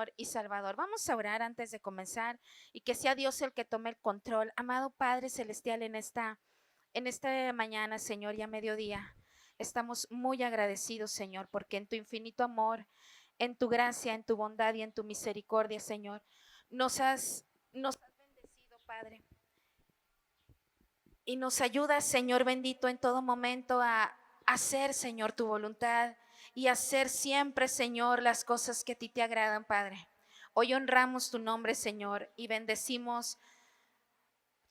Señor y Salvador. Vamos a orar antes de comenzar y que sea Dios el que tome el control. Amado Padre Celestial, en esta mañana, Señor, y a mediodía, estamos muy agradecidos, Señor, porque en tu infinito amor, en tu gracia, en tu bondad y en tu misericordia, Señor, nos has bendecido, Padre, y nos ayudas, Señor bendito, en todo momento a hacer, Señor, tu voluntad y hacer siempre, Señor, las cosas que a ti te agradan, Padre. Hoy honramos tu nombre, Señor, y bendecimos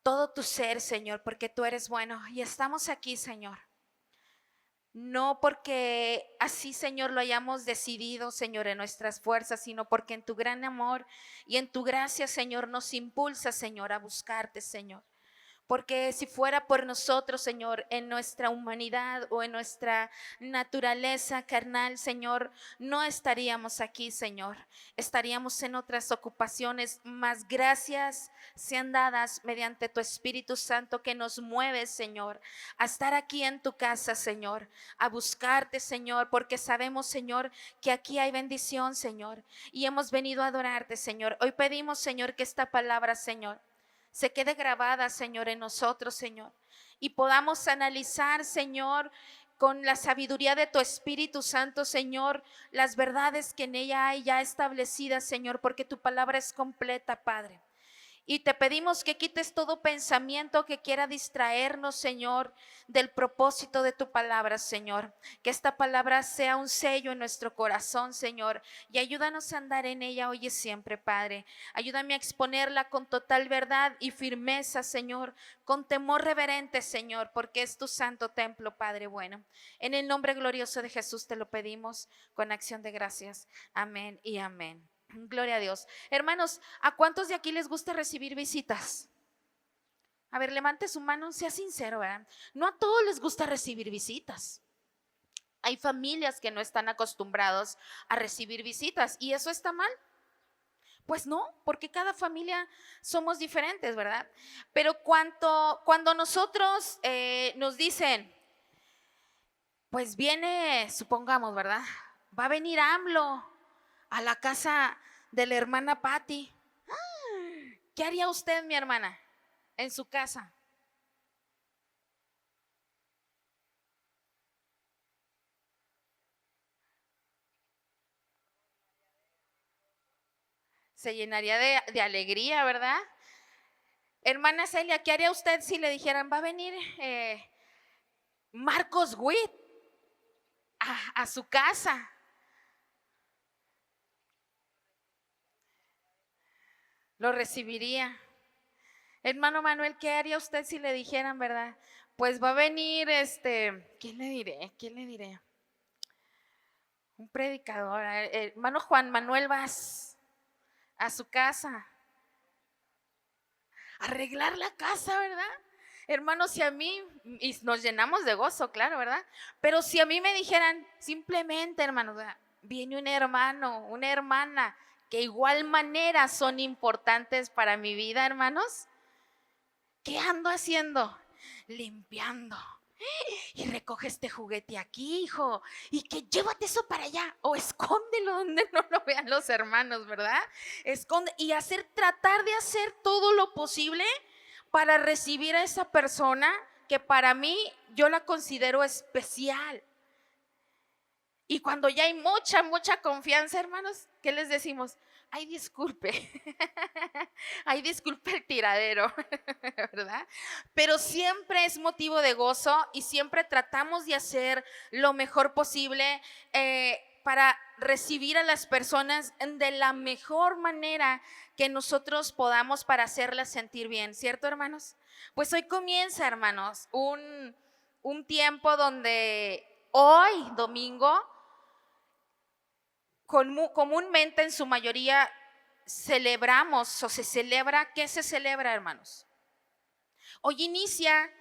todo tu ser, Señor, porque tú eres bueno. Y estamos aquí, Señor, no porque así, Señor, lo hayamos decidido, Señor, en nuestras fuerzas, sino porque en tu gran amor y en tu gracia, Señor, nos impulsa, Señor, a buscarte, Señor. Porque si fuera por nosotros, Señor, en nuestra humanidad o en nuestra naturaleza carnal, Señor, no estaríamos aquí, Señor. Estaríamos en otras ocupaciones, más gracias sean dadas mediante tu Espíritu Santo que nos mueve, Señor, a estar aquí en tu casa, Señor, a buscarte, Señor, porque sabemos, Señor, que aquí hay bendición, Señor, y hemos venido a adorarte, Señor. Hoy pedimos, Señor, que esta palabra, Señor, se quede grabada, Señor, en nosotros, Señor, y podamos analizar, Señor, con la sabiduría de tu Espíritu Santo, Señor, las verdades que en ella hay ya establecidas, Señor, porque tu palabra es completa, Padre. Y te pedimos que quites todo pensamiento que quiera distraernos, Señor, del propósito de tu palabra, Señor. Que esta palabra sea un sello en nuestro corazón, Señor. Y ayúdanos a andar en ella hoy y siempre, Padre. Ayúdame a exponerla con total verdad y firmeza, Señor. Con temor reverente, Señor, porque es tu santo templo, Padre bueno. En el nombre glorioso de Jesús te lo pedimos con acción de gracias. Amén y amén. Gloria a Dios. Hermanos, ¿a cuántos de aquí les gusta recibir visitas? A ver, levante su mano, sea sincero, ¿verdad? No a todos les gusta recibir visitas. Hay familias que no están acostumbrados a recibir visitas y eso está mal. Pues no, porque cada familia somos diferentes, ¿verdad? Pero cuando nosotros nos dicen, pues viene, supongamos, ¿verdad? Va a venir AMLO a la casa de la hermana Patti. ¿Qué haría usted, mi hermana, en su casa? Se llenaría de alegría, ¿verdad? Hermana Celia, ¿qué haría usted si le dijeran, va a venir Marcos Witt a su casa? Lo recibiría. Hermano Manuel, ¿qué haría usted si le dijeran, verdad? Pues va a venir ¿quién le diré? ¿Quién le diré? Un predicador, hermano Juan Manuel Vaz, a su casa. Arreglar la casa, ¿verdad? Hermanos, si a mí, y nos llenamos de gozo, claro, ¿verdad? Pero si a mí me dijeran, simplemente, hermanos, viene un hermano, una hermana, que igual manera son importantes para mi vida, hermanos, ¿qué ando haciendo? Limpiando. Y recoge este juguete aquí, hijo, y que llévate eso para allá, o escóndelo donde no lo vean los hermanos, ¿verdad? Esconde y tratar de hacer todo lo posible para recibir a esa persona que para mí yo la considero especial. Y cuando ya hay mucha confianza, hermanos, ¿qué les decimos? Ay, disculpe, ay, disculpe el tiradero, ¿verdad? Pero siempre es motivo de gozo y siempre tratamos de hacer lo mejor posible para recibir a las personas de la mejor manera que nosotros podamos para hacerlas sentir bien, ¿cierto, hermanos? Pues hoy comienza, hermanos, un tiempo donde hoy, domingo, comúnmente en su mayoría celebramos o se celebra. ¿Qué se celebra, hermanos? Hoy inicia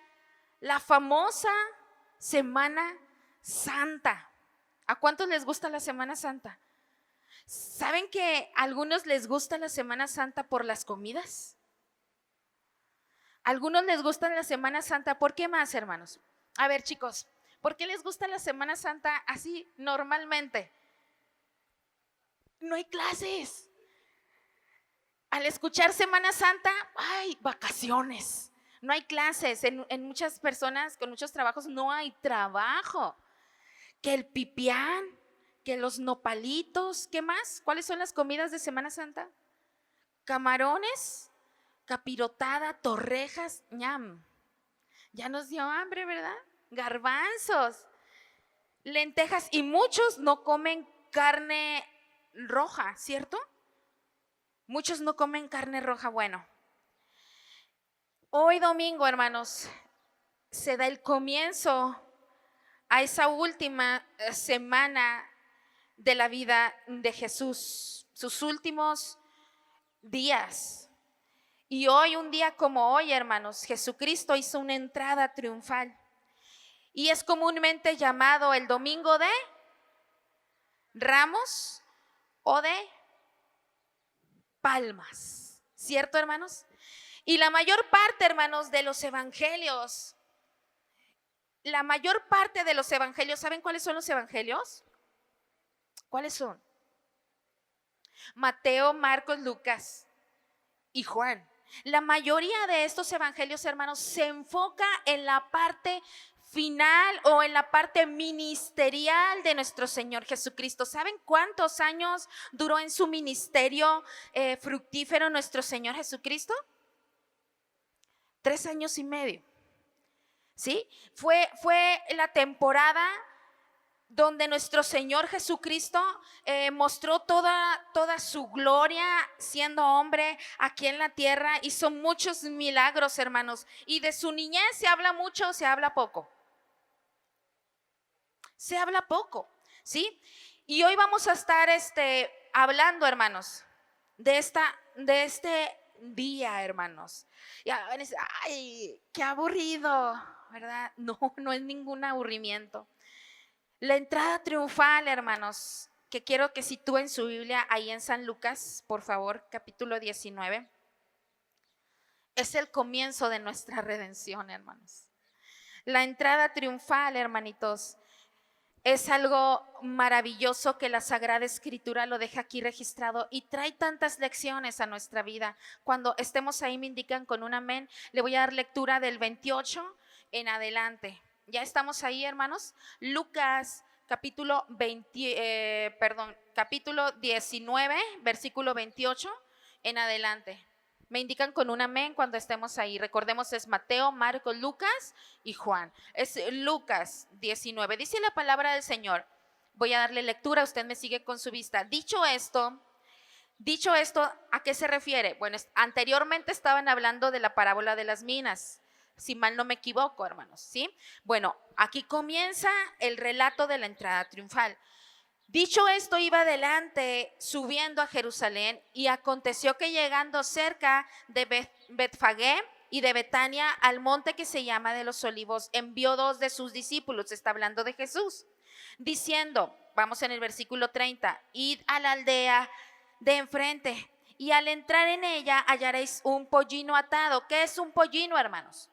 la famosa Semana Santa. ¿A cuántos les gusta la Semana Santa? ¿Saben que a algunos les gusta la Semana Santa por las comidas? A algunos les gusta la Semana Santa, ¿por qué más, hermanos? A ver, chicos, ¿por qué les gusta la Semana Santa así normalmente? No hay clases. al escuchar Semana Santa, ¡ay, vacaciones! No hay clases, en muchas personas con muchos trabajos no hay trabajo. Que el pipián, que los nopalitos, ¿qué más? ¿Cuáles son las comidas de Semana Santa? Camarones, capirotada, torrejas, ñam. Ya nos dio hambre, ¿verdad? Garbanzos, lentejas, y muchos no comen carne roja, ¿cierto? Muchos no comen carne roja. Bueno, hoy domingo, hermanos, se da el comienzo a esa última semana de la vida de Jesús, sus últimos días. Y hoy, un día como hoy, hermanos, Jesucristo hizo una entrada triunfal y es comúnmente llamado el Domingo de Ramos o de Palmas, ¿cierto, hermanos? Y la mayor parte, hermanos, de los evangelios, ¿saben cuáles son los evangelios? ¿Cuáles son? Mateo, Marcos, Lucas y Juan. La mayoría de estos evangelios, hermanos, se enfoca en la parte final o en la parte ministerial de nuestro Señor Jesucristo. ¿Saben cuántos años duró en su ministerio fructífero nuestro Señor Jesucristo? 3 años y medio. ¿Sí? Fue la temporada donde nuestro Señor Jesucristo mostró toda su gloria siendo hombre aquí en la tierra. Hizo muchos milagros, hermanos. Y de su niñez se habla mucho o se habla poco. Se habla poco, ¿sí? Y hoy vamos a estar hablando, hermanos, de este día, hermanos. Y van a decir, ay, qué aburrido, ¿verdad? No, no es ningún aburrimiento. La entrada triunfal, hermanos, que quiero que sitúen su Biblia ahí en San Lucas, por favor, capítulo 19. Es el comienzo de nuestra redención, hermanos. La entrada triunfal, hermanitos, es algo maravilloso que la Sagrada Escritura lo deja aquí registrado y trae tantas lecciones a nuestra vida. Cuando estemos ahí me indican con un amén. Le voy a dar lectura del 28 en adelante. ¿Ya estamos ahí, hermanos? Lucas capítulo 19, versículo 28 en adelante. Me indican con un amén cuando estemos ahí. Recordemos, es Mateo, Marcos, Lucas y Juan. Es Lucas 19. Dice la palabra del Señor. Voy a darle lectura, usted me sigue con su vista. Dicho esto, ¿a qué se refiere? Bueno, anteriormente estaban hablando de la parábola de las minas, si mal no me equivoco, hermanos, ¿sí? Bueno, aquí comienza el relato de la entrada triunfal. Dicho esto, iba adelante subiendo a Jerusalén, y aconteció que llegando cerca de Betfagé y de Betania al monte que se llama de los Olivos, envió 2 de sus discípulos, está hablando de Jesús, diciendo, vamos en el versículo 30, id a la aldea de enfrente y al entrar en ella hallaréis un pollino atado. ¿Qué es un pollino, hermanos?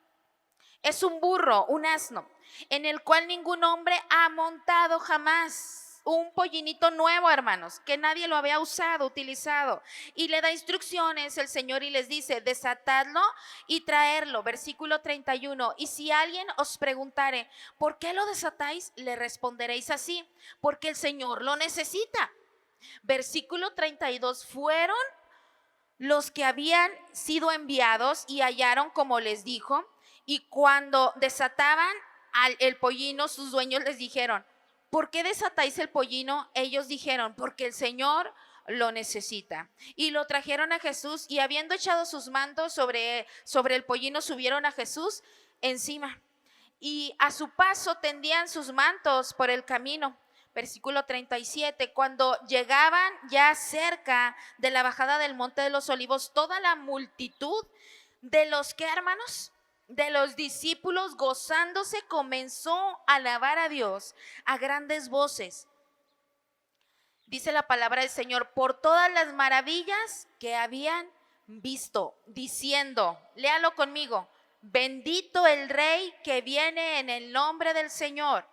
Es un burro, un asno, en el cual ningún hombre ha montado jamás. Un pollinito nuevo, hermanos, que nadie lo había utilizado. Y le da instrucciones el Señor y les dice, desatadlo y traerlo. Versículo 31. Y si alguien os preguntare, ¿por qué lo desatáis? Le responderéis así, porque el Señor lo necesita. Versículo 32. Fueron los que habían sido enviados y hallaron como les dijo. Y cuando desataban el pollino, sus dueños les dijeron, ¿por qué desatáis el pollino? Ellos dijeron, porque el Señor lo necesita. Y lo trajeron a Jesús, y habiendo echado sus mantos sobre el pollino, subieron a Jesús encima. Y a su paso tendían sus mantos por el camino. Versículo 37, cuando llegaban ya cerca de la bajada del monte de los Olivos, toda la multitud de los que, hermanos, de los discípulos, gozándose, comenzó a alabar a Dios a grandes voces. Dice la palabra del Señor, por todas las maravillas que habían visto, diciendo, léalo conmigo, bendito el Rey que viene en el nombre del Señor,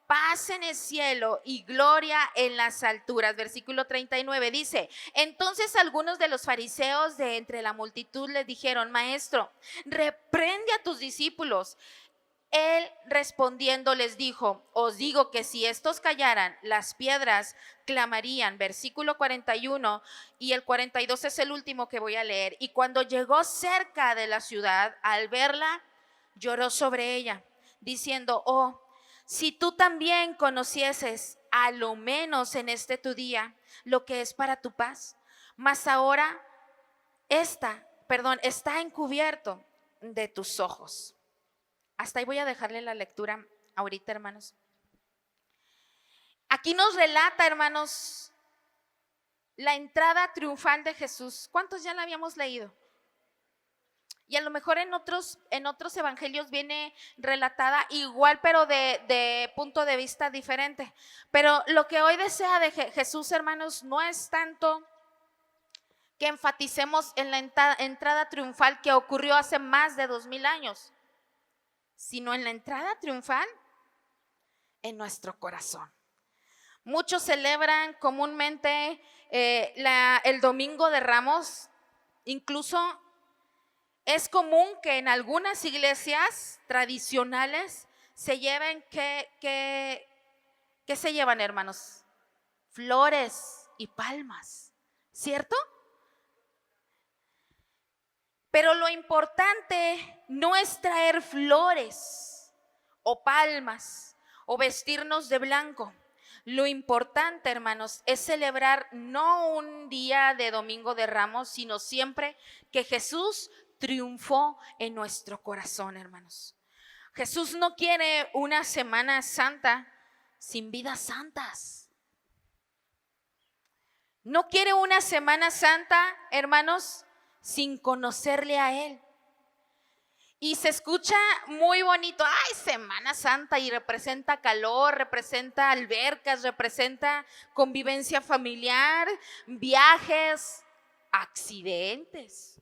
paz en el cielo y gloria en las alturas. Versículo 39 dice: entonces algunos de los fariseos de entre la multitud le dijeron: Maestro, reprende a tus discípulos. Él respondiendo les dijo: os digo que si estos callaran, las piedras clamarían. Versículo 41 y el 42 es el último que voy a leer. Y cuando llegó cerca de la ciudad, al verla, lloró sobre ella, diciendo: oh, si tú también conocieses, a lo menos en este tu día, lo que es para tu paz, mas ahora está encubierto de tus ojos. Hasta ahí voy a dejarle la lectura ahorita, hermanos. Aquí nos relata, hermanos, la entrada triunfal de Jesús. ¿Cuántos ya la habíamos leído? Y a lo mejor en otros evangelios viene relatada igual, pero de punto de vista diferente. Pero lo que hoy desea de Jesús, hermanos, no es tanto que enfaticemos en la entrada triunfal que ocurrió hace más de 2000 años, sino en la entrada triunfal en nuestro corazón. Muchos celebran comúnmente el Domingo de Ramos. Incluso es común que en algunas iglesias tradicionales se lleven, ¿qué se llevan, hermanos? Flores y palmas, ¿cierto? Pero lo importante no es traer flores o palmas o vestirnos de blanco. Lo importante, hermanos, es celebrar no un día de Domingo de Ramos, sino siempre que Jesús triunfó en nuestro corazón, hermanos. Jesús no quiere una Semana Santa sin vidas santas. No quiere una Semana Santa, hermanos, sin conocerle a Él. Y se escucha muy bonito: ay, Semana Santa, y representa calor, representa albercas, representa convivencia familiar, viajes, accidentes.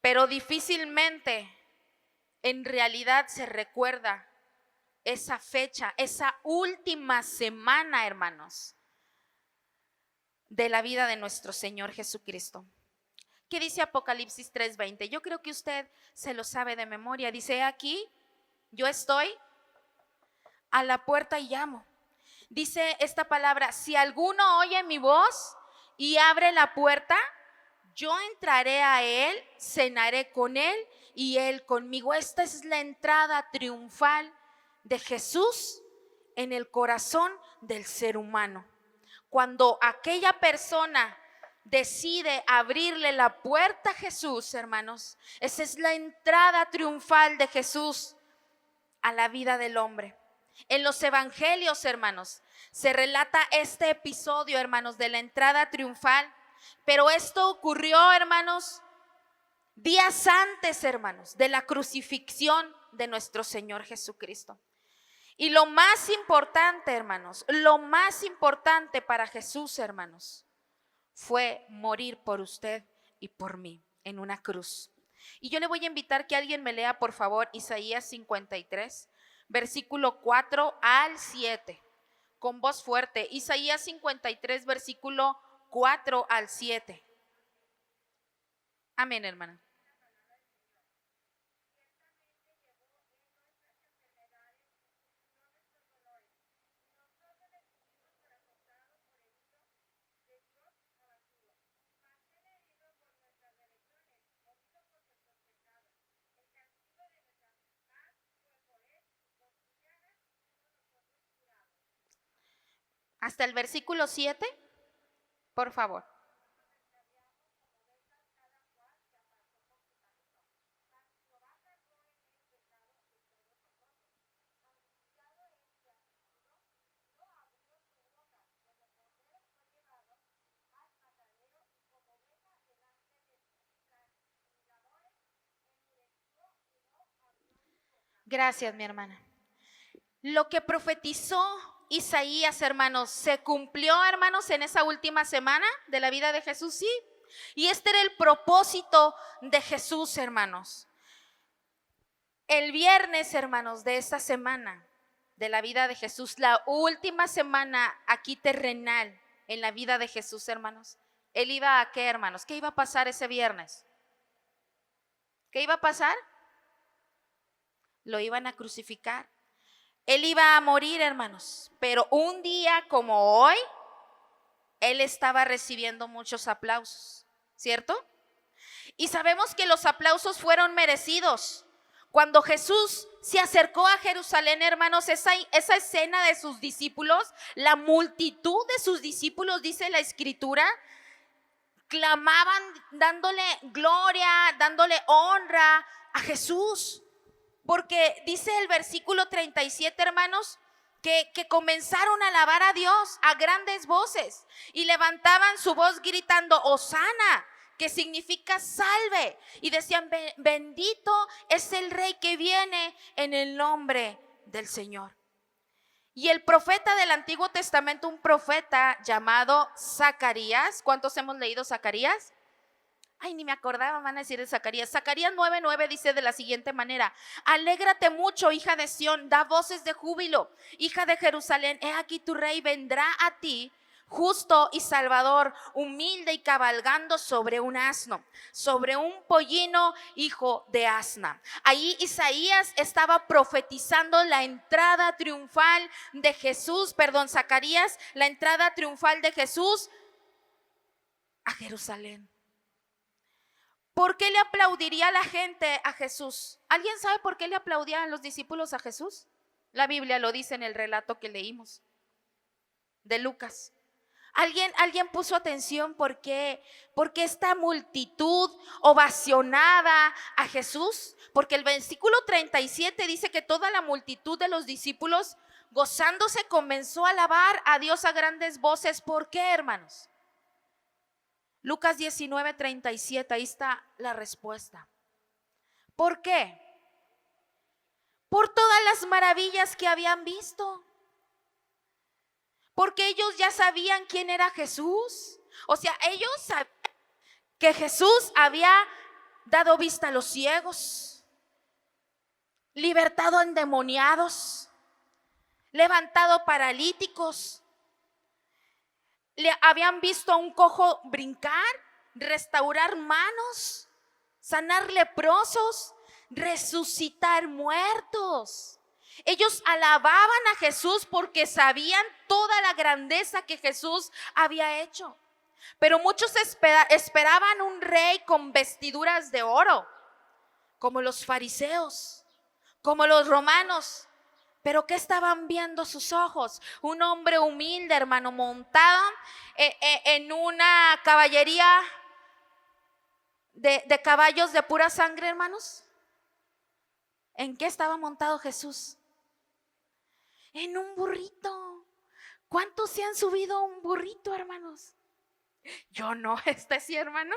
Pero difícilmente en realidad se recuerda esa fecha, esa última semana, hermanos, de la vida de nuestro Señor Jesucristo. ¿Qué dice Apocalipsis 3:20? Yo creo que usted se lo sabe de memoria. Dice: aquí yo estoy a la puerta y llamo. Dice esta palabra: si alguno oye mi voz y abre la puerta, yo entraré a él, cenaré con él y él conmigo. Esta es la entrada triunfal de Jesús en el corazón del ser humano. Cuando aquella persona decide abrirle la puerta a Jesús, hermanos, esa es la entrada triunfal de Jesús a la vida del hombre. En los evangelios, hermanos, se relata este episodio, hermanos, de la entrada triunfal. Pero esto ocurrió, hermanos, días antes, hermanos, de la crucifixión de nuestro Señor Jesucristo. Y lo más importante, hermanos, lo más importante para Jesús, hermanos, fue morir por usted y por mí en una cruz. Y yo le voy a invitar que alguien me lea, por favor, Isaías 53, versículo 4 al 7, con voz fuerte. Isaías 53, versículo 4 al 7. Amén, hermana. Hasta el versículo 7, por favor. Gracias, mi hermana. Lo que profetizó Isaías, hermanos, se cumplió, hermanos, en esa última semana de la vida de Jesús, sí. Y este era el propósito de Jesús, hermanos. El viernes, hermanos, de esta semana de la vida de Jesús, la última semana aquí terrenal en la vida de Jesús, hermanos, él iba a ¿qué, hermanos? ¿Qué iba a pasar ese viernes? ¿Qué iba a pasar? Lo iban a crucificar. Él iba a morir, hermanos, pero un día como hoy, él estaba recibiendo muchos aplausos, ¿cierto? Y sabemos que los aplausos fueron merecidos. Cuando Jesús se acercó a Jerusalén, hermanos, esa escena de sus discípulos, la multitud de sus discípulos, dice la Escritura, clamaban dándole gloria, dándole honra a Jesús. Porque dice el versículo 37, hermanos, que comenzaron a alabar a Dios a grandes voces y levantaban su voz gritando Hosana, que significa salve, y decían bendito es el rey que viene en el nombre del Señor. Y el profeta del Antiguo Testamento, un profeta llamado Zacarías, ¿cuántos hemos leído Zacarías? Ay, ni me acordaba, van a decir de Zacarías. Zacarías 9:9 dice de la siguiente manera: alégrate mucho, hija de Sión, da voces de júbilo, hija de Jerusalén, he aquí tu rey vendrá a ti, justo y salvador, humilde y cabalgando sobre un asno, sobre un pollino, hijo de asna. Ahí Isaías estaba profetizando la entrada triunfal de Jesús, Zacarías, la entrada triunfal de Jesús a Jerusalén. ¿Por qué le aplaudiría la gente a Jesús? ¿Alguien sabe por qué le aplaudían los discípulos a Jesús? La Biblia lo dice en el relato que leímos de Lucas. ¿Alguien puso atención por qué esta multitud ovacionaba a Jesús? Porque el versículo 37 dice que toda la multitud de los discípulos, gozándose, comenzó a alabar a Dios a grandes voces. ¿Por qué, hermanos? Lucas 19:37, ahí está la respuesta. ¿Por qué? Por todas las maravillas que habían visto. Porque ellos ya sabían quién era Jesús. O sea, ellos sabían que Jesús había dado vista a los ciegos, libertado a endemoniados, levantado paralíticos. Le habían visto a un cojo brincar, restaurar manos, sanar leprosos, resucitar muertos. Ellos alababan a Jesús porque sabían toda la grandeza que Jesús había hecho. Pero muchos esperaban un rey con vestiduras de oro, como los fariseos, como los romanos. Pero ¿qué estaban viendo sus ojos? Un hombre humilde, hermano, montado en una caballería de caballos de pura sangre, hermanos. ¿En qué estaba montado Jesús? En un burrito. ¿Cuántos se han subido a un burrito, hermanos? Yo no, sí, hermano.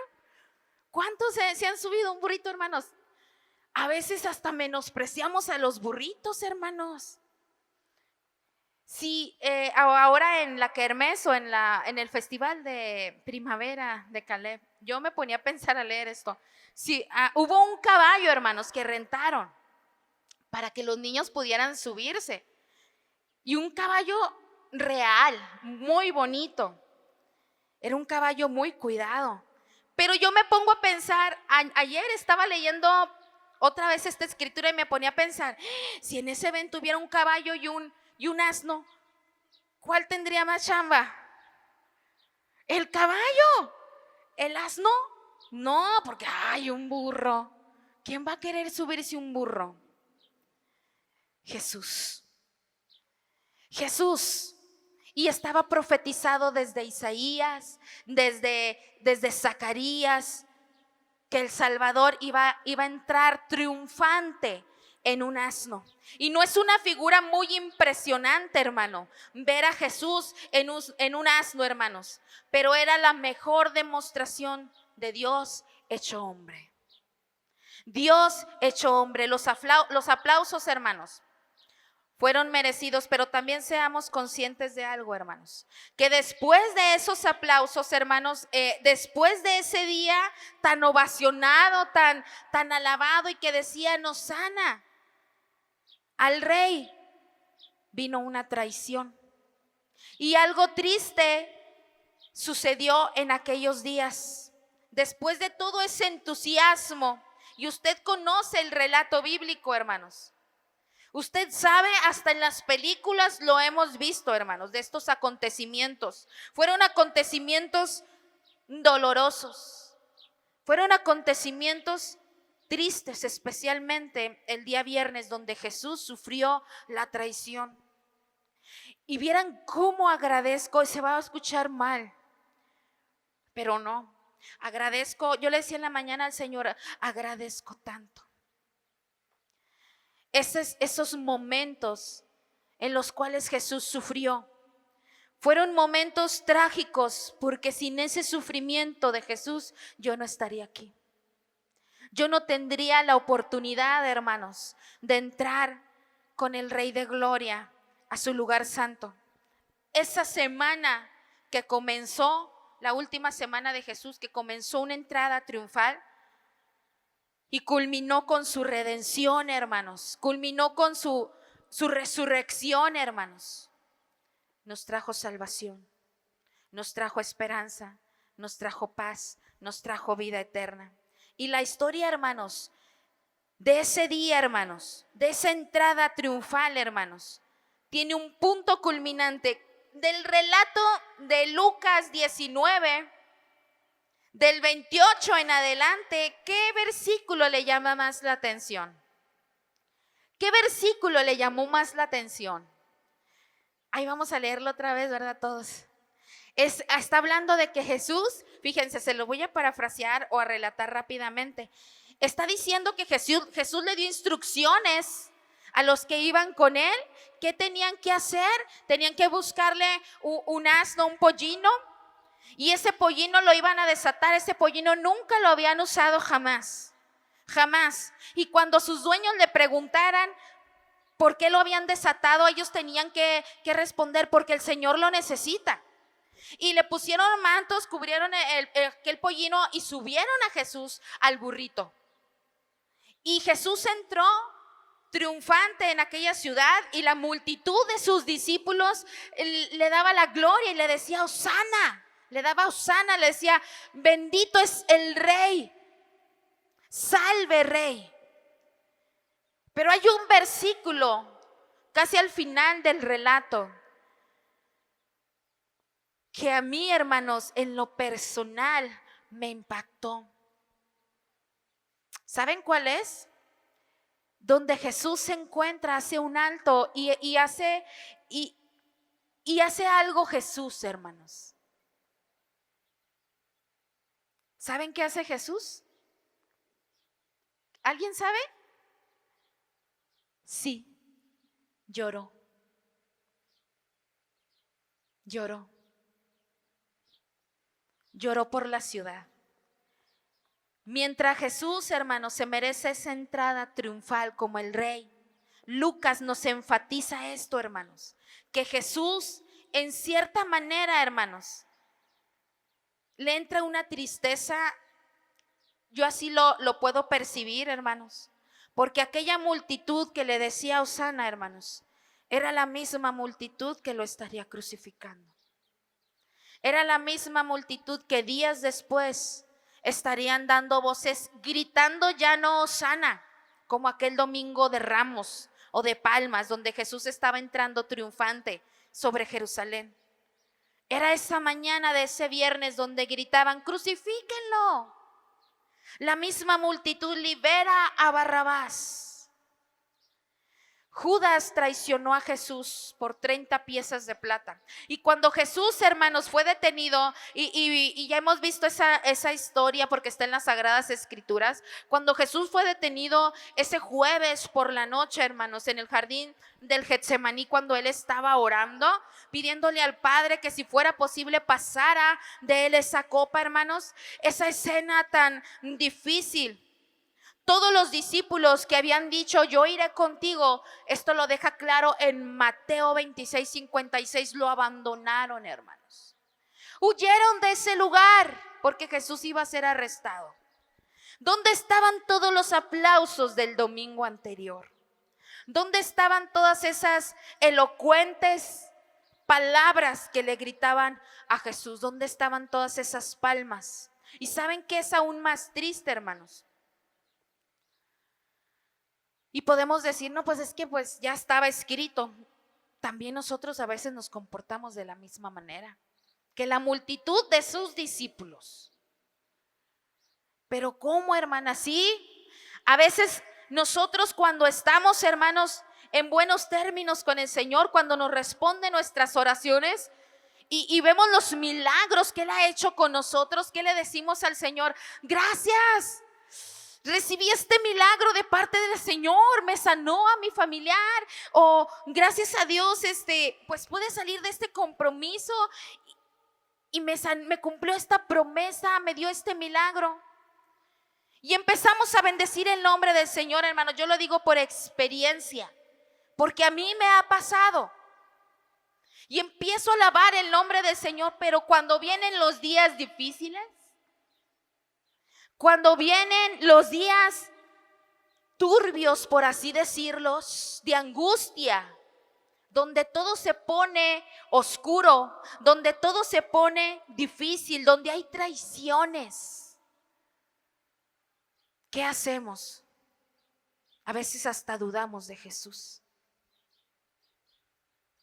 ¿Cuántos se han subido a un burrito, hermanos? A veces hasta menospreciamos a los burritos, hermanos. Sí, ahora en la kermés o en el festival de primavera de Caleb, yo me ponía a pensar a leer esto. Sí, hubo un caballo, hermanos, que rentaron para que los niños pudieran subirse. Y un caballo real, muy bonito. Era un caballo muy cuidado. Pero yo me pongo a pensar, ayer estaba leyendo otra vez esta escritura y me ponía a pensar, si en ese evento hubiera un caballo y un asno, ¿cuál tendría más chamba? ¿El caballo? ¿El asno? No, porque hay un burro. ¿Quién va a querer subirse un burro? Jesús. Y estaba profetizado desde Isaías, desde Zacarías, que el Salvador iba a entrar triunfante en un asno. Y no es una figura muy impresionante, hermano, ver a Jesús en un asno, hermanos, pero era la mejor demostración de Dios hecho hombre. Dios hecho hombre. Los aplausos, hermanos, fueron merecidos, pero también seamos conscientes de algo, hermanos, que después de esos aplausos, hermanos, después de ese día tan ovacionado, tan alabado y que decían Hosana, al rey vino una traición. Y algo triste sucedió en aquellos días. Después de todo ese entusiasmo, y usted conoce el relato bíblico, hermanos. Usted sabe, hasta en las películas lo hemos visto, hermanos, de estos acontecimientos. Fueron acontecimientos dolorosos. Fueron acontecimientos tristes, especialmente el día viernes, donde Jesús sufrió la traición. Y vieran cómo agradezco, se va a escuchar mal, pero no, agradezco. Yo le decía en la mañana al Señor, agradezco tanto esos momentos en los cuales Jesús sufrió. Fueron momentos trágicos, porque sin ese sufrimiento de Jesús yo no estaría aquí. Yo no tendría la oportunidad, hermanos, de entrar con el Rey de Gloria a su lugar santo. Esa semana que comenzó, la última semana de Jesús, que comenzó una entrada triunfal y culminó con su redención, hermanos, culminó con su resurrección, hermanos, nos trajo salvación, nos trajo esperanza, nos trajo paz, nos trajo vida eterna. Y la historia, hermanos, de ese día, hermanos, de esa entrada triunfal, hermanos, tiene un punto culminante del relato de Lucas 19, del 28 en adelante. ¿Qué versículo le llama más la atención? ¿Qué versículo le llamó más la atención? Ahí vamos a leerlo otra vez, ¿verdad, todos? Está hablando de que Jesús, fíjense, se lo voy a parafrasear o a relatar rápidamente. Está diciendo que Jesús le dio instrucciones a los que iban con él. ¿Qué tenían que hacer? Tenían que buscarle un asno, un pollino, y ese pollino lo iban a desatar. Ese pollino nunca lo habían usado jamás, jamás. Y cuando sus dueños le preguntaran por qué lo habían desatado, ellos tenían que responder: porque el Señor lo necesita. Y le pusieron mantos, cubrieron aquel pollino y subieron a Jesús al burrito. Y Jesús entró triunfante en aquella ciudad, y la multitud de sus discípulos le daba la gloria y le decía Hosana, le daba Hosana, le decía: bendito es el Rey, salve Rey. Pero hay un versículo casi al final del relato que a mí, hermanos, en lo personal me impactó. ¿Saben cuál es? Donde Jesús se encuentra, hace un alto y hace algo Jesús, hermanos. ¿Saben qué hace Jesús? ¿Alguien sabe? Sí, lloró. Lloró. Lloró por la ciudad. Mientras Jesús, hermanos, se merece esa entrada triunfal como el Rey, Lucas nos enfatiza esto, hermanos, que Jesús, en cierta manera, hermanos, le entra una tristeza. Yo así lo puedo percibir, hermanos, porque aquella multitud que le decía Hosana, hermanos, era la misma multitud que lo estaría crucificando. Era la misma multitud que días después estarían dando voces, gritando ya no Hosana, como aquel domingo de Ramos o de Palmas, donde Jesús estaba entrando triunfante sobre Jerusalén. Era esa mañana de ese viernes donde gritaban: crucifíquenlo. La misma multitud libera a Barrabás. Judas traicionó a Jesús por 30 piezas de plata. Y cuando Jesús, hermanos, fue detenido, y ya hemos visto esa historia porque está en las Sagradas Escrituras. Cuando Jesús fue detenido ese jueves por la noche, hermanos, en el jardín del Getsemaní, cuando él estaba orando, pidiéndole al Padre que si fuera posible pasara de él esa copa, hermanos, esa escena tan difícil. Todos los discípulos que habían dicho: yo iré contigo, esto lo deja claro en Mateo 26:56, lo abandonaron, hermanos. Huyeron de ese lugar porque Jesús iba a ser arrestado. ¿Dónde estaban todos los aplausos del domingo anterior? ¿Dónde estaban todas esas elocuentes palabras que le gritaban a Jesús? ¿Dónde estaban todas esas palmas? ¿Y saben qué es aún más triste, hermanos? Y podemos decir, no, pues es que pues ya estaba escrito. También nosotros a veces nos comportamos de la misma manera que la multitud de sus discípulos. Pero ¿cómo, hermanas? Sí, a veces nosotros cuando estamos, hermanos, en buenos términos con el Señor, cuando nos responde nuestras oraciones y vemos los milagros que Él ha hecho con nosotros, ¿qué le decimos al Señor? Gracias, recibí este milagro de parte del Señor, me sanó a mi familiar, o gracias a Dios, pues pude salir de este compromiso y me cumplió esta promesa, me dio este milagro. Y empezamos a bendecir el nombre del Señor, hermano. Yo lo digo por experiencia, porque a mí me ha pasado. Y empiezo a alabar el nombre del Señor, pero cuando vienen los días difíciles, cuando vienen los días turbios, por así decirlos, de angustia, donde todo se pone oscuro, donde todo se pone difícil, donde hay traiciones, ¿qué hacemos? A veces hasta dudamos de Jesús.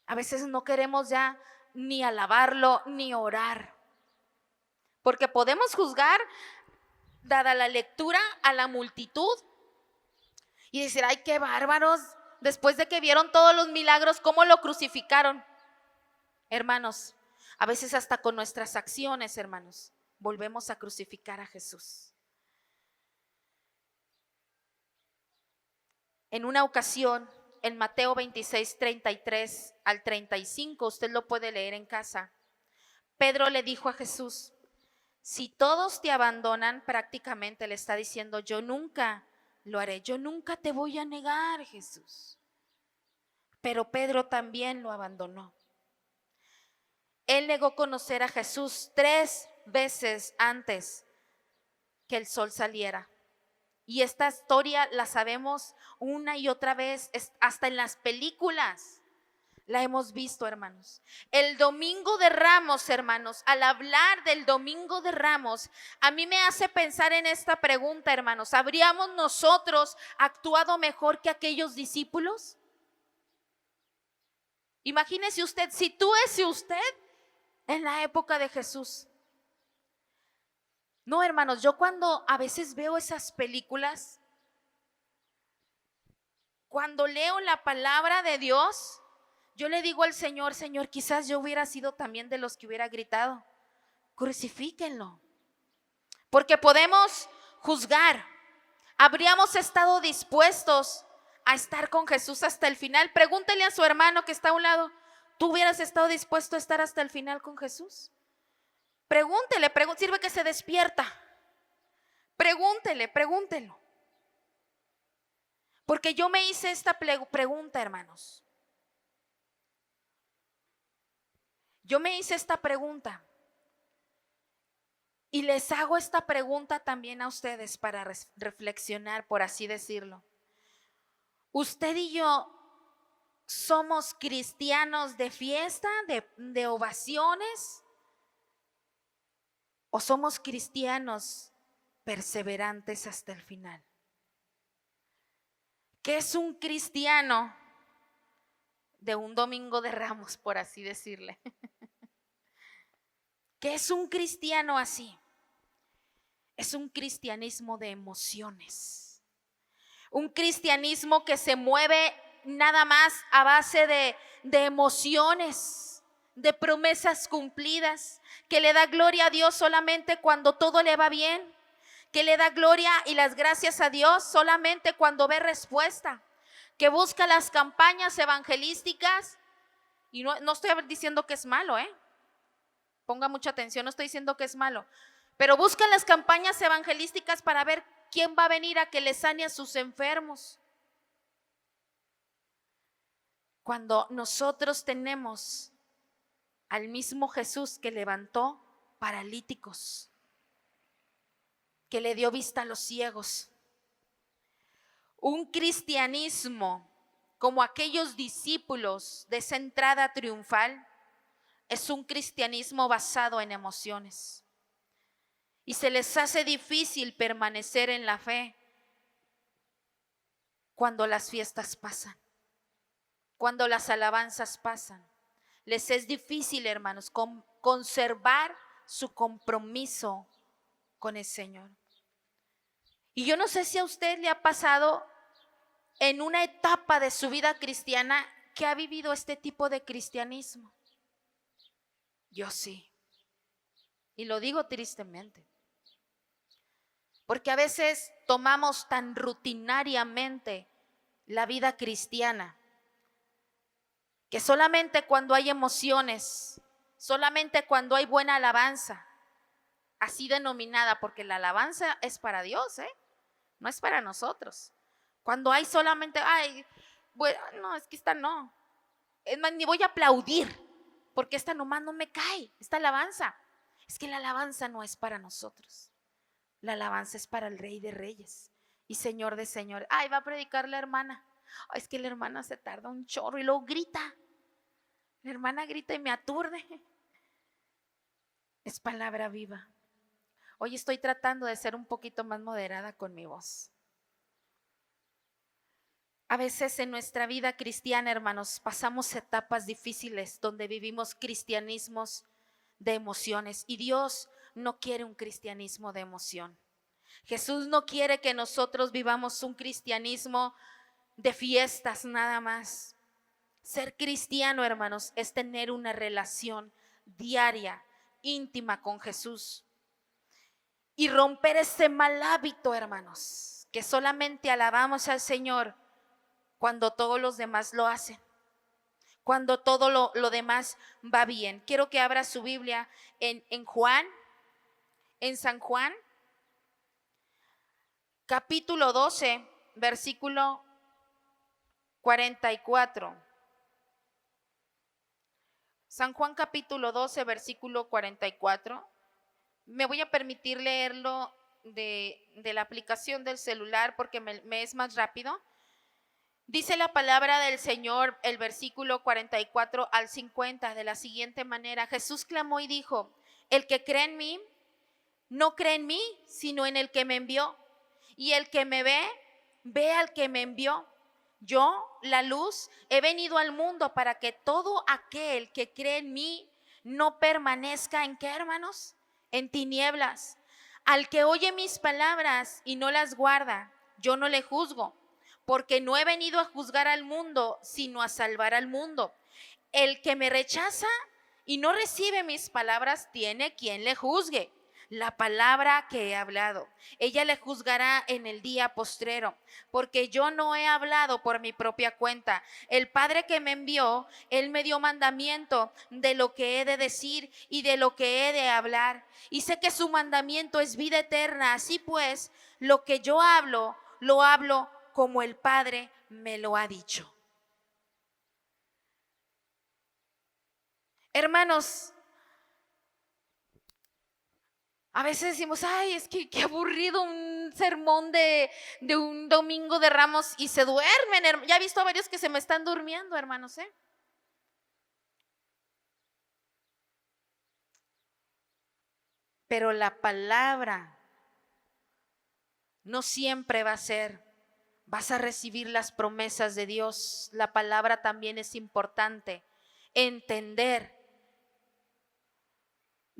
A veces no queremos ya ni alabarlo ni orar, porque podemos juzgar, dada la lectura, a la multitud y decir, ay, qué bárbaros, después de que vieron todos los milagros, ¿cómo lo crucificaron? Hermanos, a veces hasta con nuestras acciones, hermanos, volvemos a crucificar a Jesús. En una ocasión, en Mateo 26, 33 al 35, usted lo puede leer en casa, Pedro le dijo a Jesús, si todos te abandonan, prácticamente le está diciendo, yo nunca lo haré, yo nunca te voy a negar, Jesús. Pero Pedro también lo abandonó. Él negó conocer a Jesús 3 veces antes que el sol saliera. Y esta historia la sabemos una y otra vez, hasta en las películas la hemos visto, hermanos. El Domingo de Ramos, hermanos, al hablar del Domingo de Ramos, a mí me hace pensar en esta pregunta, hermanos. ¿Habríamos nosotros actuado mejor que aquellos discípulos? Imagínese usted, si tuviese usted en la época de Jesús. No, hermanos, yo cuando a veces veo esas películas, cuando leo la palabra de Dios, yo le digo al Señor, Señor, quizás yo hubiera sido también de los que hubiera gritado, crucifíquenlo. Porque podemos juzgar. ¿Habríamos estado dispuestos a estar con Jesús hasta el final? Pregúntele a su hermano que está a un lado, ¿tú hubieras estado dispuesto a estar hasta el final con Jesús? Pregúntele, sirve que se despierta. Pregúntelo. Porque yo me hice esta pregunta, hermanos. Yo me hice esta pregunta. Y les hago esta pregunta también a ustedes para reflexionar, por así decirlo. ¿Usted y yo somos cristianos de fiesta, de ovaciones? ¿O somos cristianos perseverantes hasta el final? ¿Qué es un cristiano de un Domingo de Ramos, por así decirle? ¿Qué es un cristiano así? Es un cristianismo de emociones. Un cristianismo que se mueve nada más a base de emociones, de promesas cumplidas, que le da gloria a Dios solamente cuando todo le va bien, que le da gloria y las gracias a Dios solamente cuando ve respuesta, que busca las campañas evangelísticas. Y no estoy diciendo que es malo, ponga mucha atención, no estoy diciendo que es malo, pero buscan las campañas evangelísticas para ver quién va a venir a que le sane a sus enfermos. Cuando nosotros tenemos al mismo Jesús que levantó paralíticos, que le dio vista a los ciegos. Un cristianismo como aquellos discípulos de esa entrada triunfal, es un cristianismo basado en emociones. Y se les hace difícil permanecer en la fe cuando las fiestas pasan, cuando las alabanzas pasan. Les es difícil, hermanos, conservar su compromiso con el Señor. Y yo no sé si a usted le ha pasado en una etapa de su vida cristiana que ha vivido este tipo de cristianismo. Yo sí. Y lo digo tristemente. Porque a veces tomamos tan rutinariamente la vida cristiana que solamente cuando hay emociones, solamente cuando hay buena alabanza, así denominada, porque la alabanza es para Dios, no es para nosotros. Cuando hay solamente, bueno, no, es que esta no. Es más, ni voy a aplaudir, porque esta nomás no me cae, esta alabanza. Es que la alabanza no es para nosotros. La alabanza es para el Rey de Reyes y Señor de Señores. Va a predicar la hermana. Es que la hermana se tarda un chorro y luego grita. La hermana grita y me aturde. Es palabra viva. Hoy estoy tratando de ser un poquito más moderada con mi voz. A veces en nuestra vida cristiana, hermanos, pasamos etapas difíciles donde vivimos cristianismos de emociones y Dios no quiere un cristianismo de emoción. Jesús no quiere que nosotros vivamos un cristianismo de fiestas nada más. Ser cristiano, hermanos, es tener una relación diaria, íntima con Jesús. Y romper ese mal hábito, hermanos, que solamente alabamos al Señor cuando todos los demás lo hacen, cuando todo lo demás va bien. Quiero que abra su Biblia en Juan, en San Juan, capítulo 12, versículo 44. San Juan capítulo 12, versículo 44. Me voy a permitir leerlo de la aplicación del celular porque me es más rápido. Dice la palabra del Señor, el versículo 44 al 50, de la siguiente manera. Jesús clamó y dijo: el que cree en mí, no cree en mí, sino en el que me envió. Y el que me ve, ve al que me envió. Yo, la luz, he venido al mundo para que todo aquel que cree en mí no permanezca ¿en qué, hermanos? En tinieblas. Al que oye mis palabras y no las guarda, yo no le juzgo, porque no he venido a juzgar al mundo, sino a salvar al mundo. El que me rechaza y no recibe mis palabras tiene quien le juzgue. La palabra que he hablado, ella le juzgará en el día postrero, porque yo no he hablado por mi propia cuenta. El Padre que me envió, Él me dio mandamiento de lo que he de decir y de lo que he de hablar. Y sé que su mandamiento es vida eterna. Así pues, lo que yo hablo, lo hablo como el Padre me lo ha dicho. Hermanos, a veces decimos, es que qué aburrido un sermón de un domingo de Ramos y se duermen. Ya he visto a varios que se me están durmiendo, hermanos, Pero la palabra no siempre va a ser, vas a recibir las promesas de Dios. La palabra también es importante entender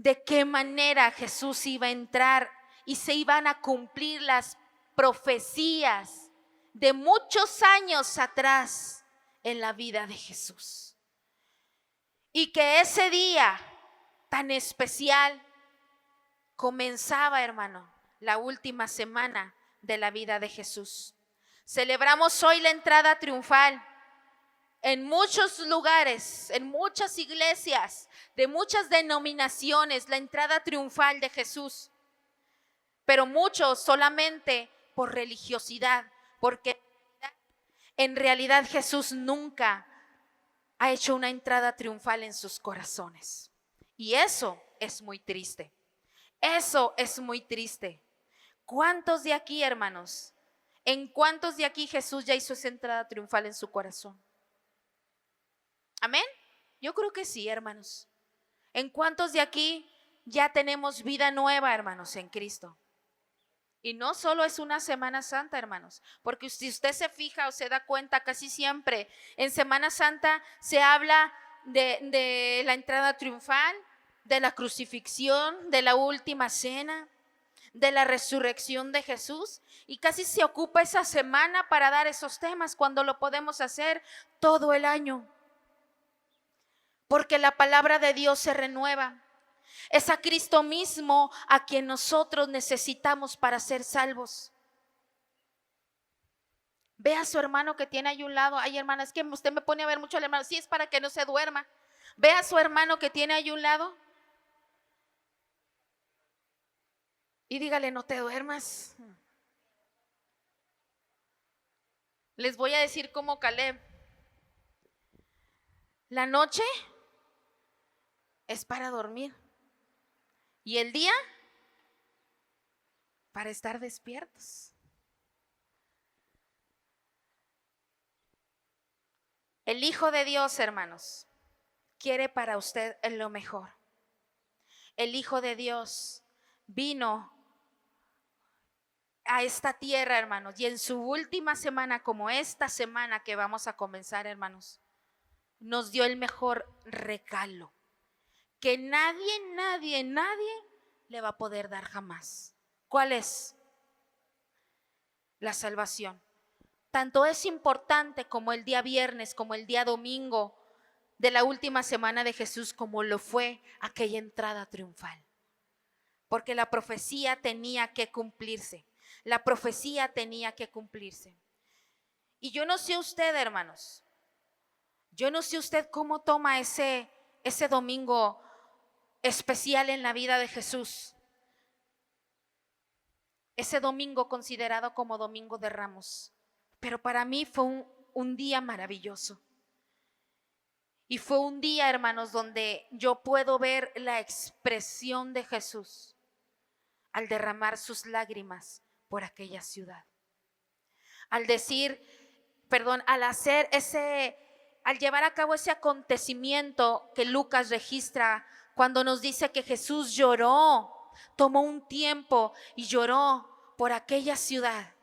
de qué manera Jesús iba a entrar y se iban a cumplir las profecías de muchos años atrás en la vida de Jesús. Y que ese día tan especial comenzaba, hermano, la última semana de la vida de Jesús. Celebramos hoy la entrada triunfal. En muchos lugares, en muchas iglesias, de muchas denominaciones, la entrada triunfal de Jesús. Pero muchos solamente por religiosidad, porque en realidad Jesús nunca ha hecho una entrada triunfal en sus corazones. Y eso es muy triste. Eso es muy triste. ¿Cuántos de aquí, hermanos, ¿En cuántos de aquí Jesús ya hizo esa entrada triunfal en su corazón? ¿Amén? Yo creo que sí, hermanos. ¿En cuántos de aquí ya tenemos vida nueva, hermanos, en Cristo? Y no solo es una Semana Santa, hermanos, porque si usted se fija o se da cuenta, casi siempre en Semana Santa se habla de la entrada triunfal, de la crucifixión, de la última cena, de la resurrección de Jesús, y casi se ocupa esa semana para dar esos temas cuando lo podemos hacer todo el año, porque la palabra de Dios se renueva. Es a Cristo mismo a quien nosotros necesitamos para ser salvos. Ve a su hermano que tiene ahí un lado. Ay, hermana, es que usted me pone a ver mucho al hermano. Sí, es para que no se duerma. Ve a su hermano que tiene ahí un lado y dígale, no te duermas. Les voy a decir como Caleb. La noche es para dormir y el día para estar despiertos. El Hijo de Dios, hermanos, quiere para usted lo mejor. El Hijo de Dios vino a esta tierra, hermanos, y en su última semana, como esta semana que vamos a comenzar, hermanos, nos dio el mejor regalo que nadie le va a poder dar jamás. ¿Cuál es? La salvación. Tanto es importante como el día viernes, como el día domingo de la última semana de Jesús, como lo fue aquella entrada triunfal. Porque la profecía tenía que cumplirse. La profecía tenía que cumplirse. Y yo no sé usted, hermanos, yo no sé usted cómo toma ese domingo especial en la vida de Jesús. Ese domingo considerado como Domingo de Ramos. Pero para mí fue un día maravilloso. Y fue un día, hermanos, donde yo puedo ver la expresión de Jesús al derramar sus lágrimas por aquella ciudad. Al decir, perdón, al llevar a cabo ese acontecimiento que Lucas registra cuando nos dice que Jesús lloró, tomó un tiempo y lloró por aquella ciudad.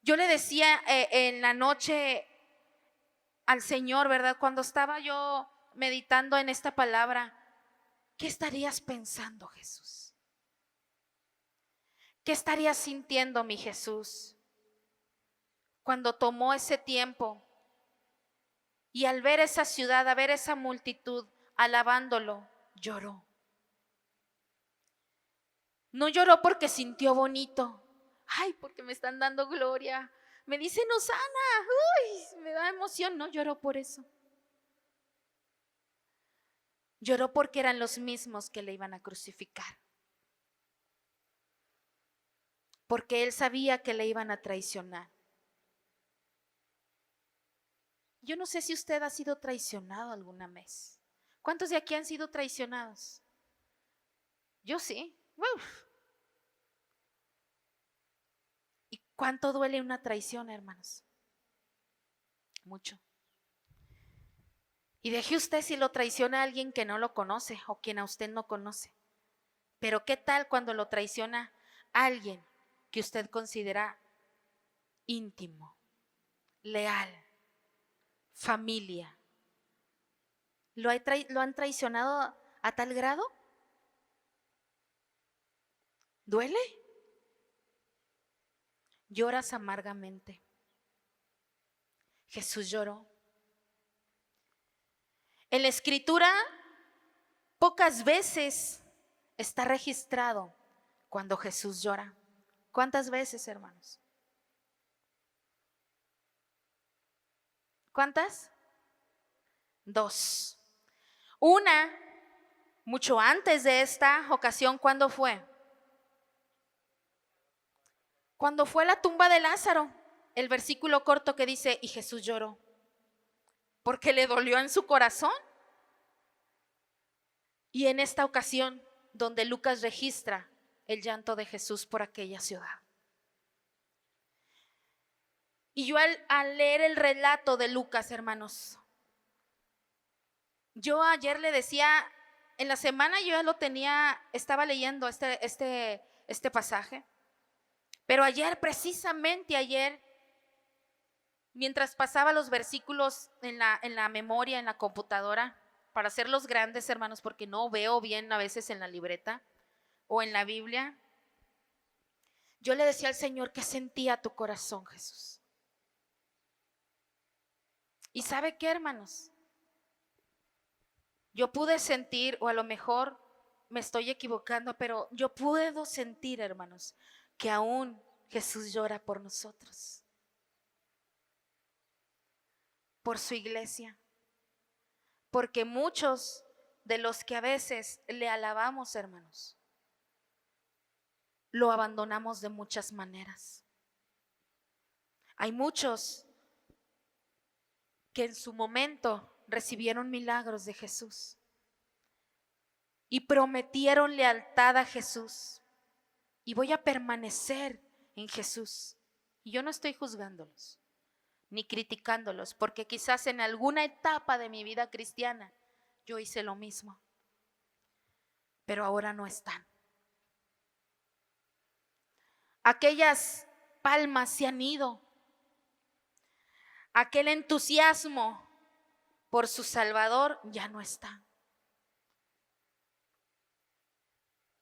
Yo le decía en la noche al Señor, ¿verdad? Cuando estaba yo meditando en esta palabra, ¿qué estarías pensando, Jesús? ¿Qué estarías sintiendo, mi Jesús, cuando tomó ese tiempo y al ver esa ciudad, a ver esa multitud alabándolo, lloró? No lloró porque sintió bonito. Ay, porque me están dando gloria. Me dicen Hosana. Uy, me da emoción. No lloró por eso. Lloró porque eran los mismos que le iban a crucificar. Porque él sabía que le iban a traicionar. Yo no sé si usted ha sido traicionado alguna vez. ¿Cuántos de aquí han sido traicionados? Yo sí. Uf. ¿Y cuánto duele una traición, hermanos? Mucho. Y deje usted si lo traiciona a alguien que no lo conoce o quien a usted no conoce. Pero ¿qué tal cuando lo traiciona a alguien que usted considera íntimo, leal, familia? ¿Lo han traicionado a tal grado? ¿Duele? Lloras amargamente. Jesús lloró. En la Escritura, pocas veces está registrado cuando Jesús llora. ¿Cuántas veces, hermanos? ¿Cuántas? 2. Una, mucho antes de esta ocasión, ¿cuándo fue? Cuando fue a la tumba de Lázaro, el versículo corto que dice, y Jesús lloró, porque le dolió en su corazón. Y en esta ocasión, donde Lucas registra el llanto de Jesús por aquella ciudad. Y yo al leer el relato de Lucas, hermanos, yo ayer le decía, en la semana yo ya lo tenía, estaba leyendo este pasaje, pero ayer, precisamente ayer, mientras pasaba los versículos en la memoria, en la computadora, para hacerlos grandes, hermanos, porque no veo bien a veces en la libreta o en la Biblia, yo le decía al Señor que sentía tu corazón, Jesús. ¿Y sabe qué, hermanos? Yo pude sentir, o a lo mejor me estoy equivocando, pero yo puedo sentir, hermanos, que aún Jesús llora por nosotros, por su iglesia, porque muchos de los que a veces le alabamos, hermanos, lo abandonamos de muchas maneras. Hay muchos que en su momento recibieron milagros de Jesús y prometieron lealtad a Jesús, y voy a permanecer en Jesús. Y yo no estoy juzgándolos ni criticándolos, porque quizás en alguna etapa de mi vida cristiana yo hice lo mismo, pero ahora no están. Aquellas palmas se han ido, aquel entusiasmo por su Salvador ya no está.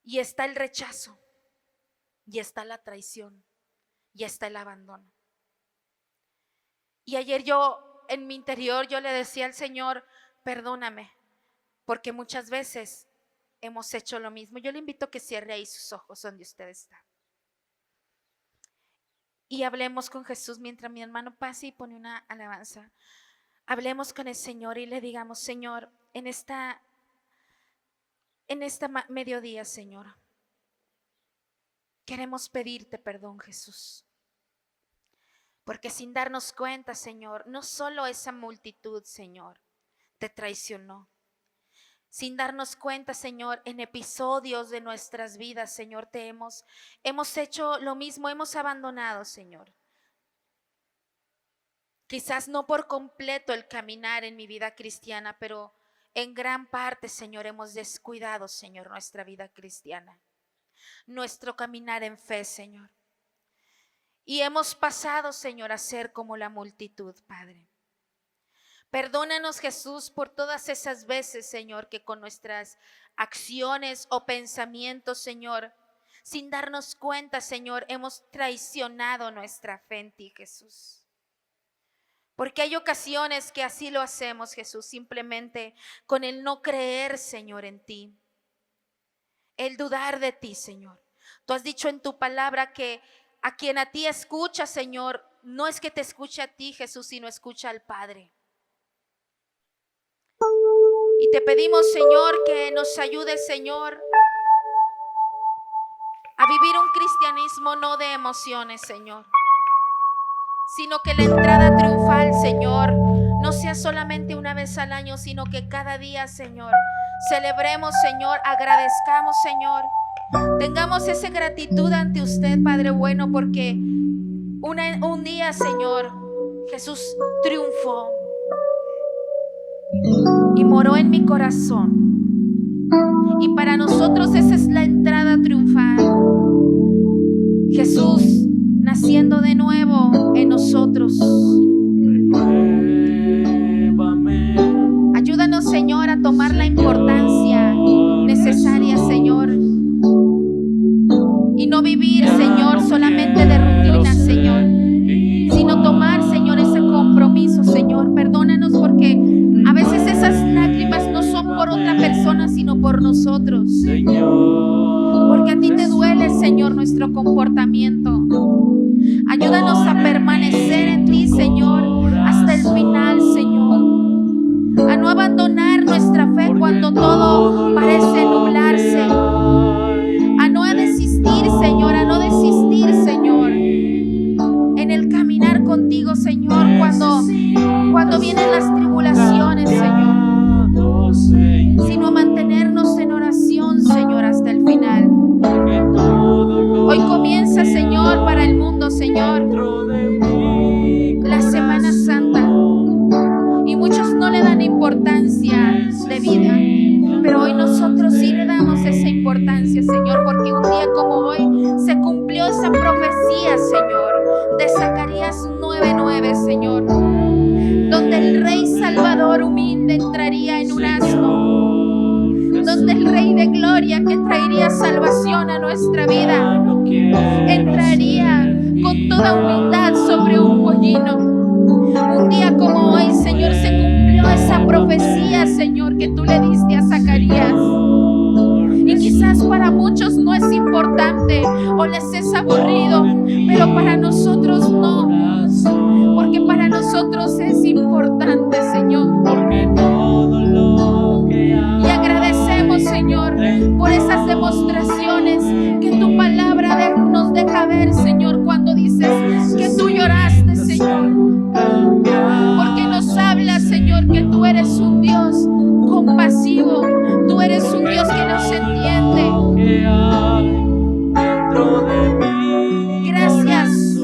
Y está el rechazo, y está la traición, y está el abandono. Y ayer yo en mi interior yo le decía al Señor, perdóname, porque muchas veces hemos hecho lo mismo. Yo le invito a que cierre ahí sus ojos donde usted está. Y hablemos con Jesús mientras mi hermano pase y pone una alabanza. Hablemos con el Señor y le digamos, Señor, en esta mediodía, Señor, queremos pedirte perdón, Jesús, porque sin darnos cuenta, Señor, no solo esa multitud, Señor, te traicionó. Sin darnos cuenta, Señor, en episodios de nuestras vidas, Señor, hemos hecho lo mismo, hemos abandonado, Señor. Quizás no por completo el caminar en mi vida cristiana, pero en gran parte, Señor, hemos descuidado, Señor, nuestra vida cristiana, nuestro caminar en fe, Señor. Y hemos pasado, Señor, a ser como la multitud, Padre. Perdónanos, Jesús, por todas esas veces, Señor, que con nuestras acciones o pensamientos, Señor, sin darnos cuenta, Señor, hemos traicionado nuestra fe en ti, Jesús. Porque hay ocasiones que así lo hacemos, Jesús, simplemente con el no creer, Señor, en ti, el dudar de ti, Señor. Tú has dicho en tu palabra que a quien a ti escucha, Señor, no es que te escuche a ti, Jesús, sino escucha al Padre. Y te pedimos, Señor, que nos ayude, Señor, a vivir un cristianismo no de emociones, Señor, sino que la entrada triunfal, Señor, no sea solamente una vez al año, sino que cada día, Señor, celebremos, Señor, agradezcamos, Señor, tengamos esa gratitud ante usted, Padre bueno, porque un día, Señor, Jesús triunfó y moró en mi corazón. Y para nosotros esa es la entrada triunfal. Jesús naciendo de nuevo en nosotros. Ayúdanos, Señor, a tomar la importancia necesaria, Señor. Y no vivir, Señor, solamente de rutina, Señor, sino tomar, Señor, ese compromiso, Señor. Perdónanos porque a veces esas lágrimas no son por otra persona, sino por nosotros. Porque a ti te duele, Señor, nuestro comportamiento. Ayúdanos a permanecer en ti, Señor, hasta el final, Señor. A no abandonar nuestra fe cuando todo parece nublarse. A no desistir, Señor, a no desistir, Señor, en el caminar contigo, Señor, cuando vienen las tribulaciones, Señor, sino a mantenernos en oración, Señor, hasta el final. Hoy comienza, Señor, para el mundo, Señor, como hoy se cumplió esa profecía, Señor, de Zacarías 9:9, Señor, donde el Rey Salvador humilde entraría en un asno, donde el Rey de Gloria que traería salvación a nuestra vida entraría con toda humildad sobre un pollino. Un día como hoy, Señor, se cumplió esa profecía, Señor, que tú le diste a Zacarías. Y quizás para muchos no es importante o les es aburrido, pero para nosotros no, porque para nosotros es importante, Señor. Y agradecemos, Señor, por esas demostraciones que tu palabra nos deja ver, Señor, cuando dices que tú lloraste, Señor, porque nos habla, Señor, que tú eres un Dios compasivo, tú eres un Dios que nos entiende. Gracias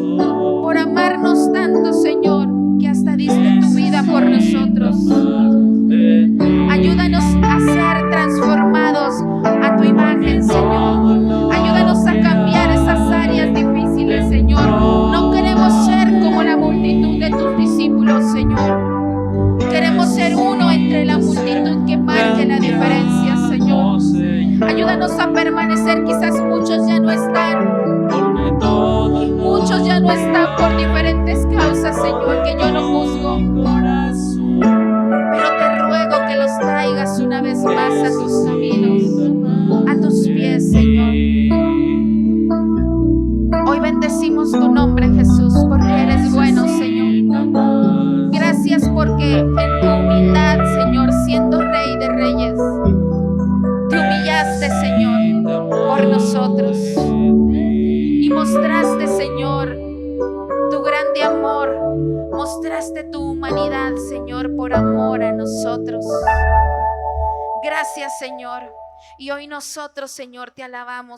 por amarnos tanto, Señor, que hasta diste tu vida por nosotros. Ayúdanos a ser transformados a tu imagen, Señor. Ayúdanos a cambiar esas áreas difíciles, Señor. No queremos ser como la multitud de tus discípulos, Señor. Queremos ser uno entre la multitud que marque la diferencia, Señor. Ayúdanos a permanecer. Quizás muchos ya no están. Muchos ya no están por diferentes causas, Señor, que yo no juzgo. Pero te ruego que los traigas una vez más a tus caminos, a tus pies, Señor. Hoy bendecimos tu nombre, Jesús, porque eres bueno, Señor. Gracias porque en tu humildad, Señor, siendo Rey de Reyes, te humillaste, Señor, por nosotros. Y mostraste, Señor, tu grande amor. Mostraste tu humanidad, Señor, por amor a nosotros. Gracias, Señor. Y hoy nosotros, Señor, te alabamos.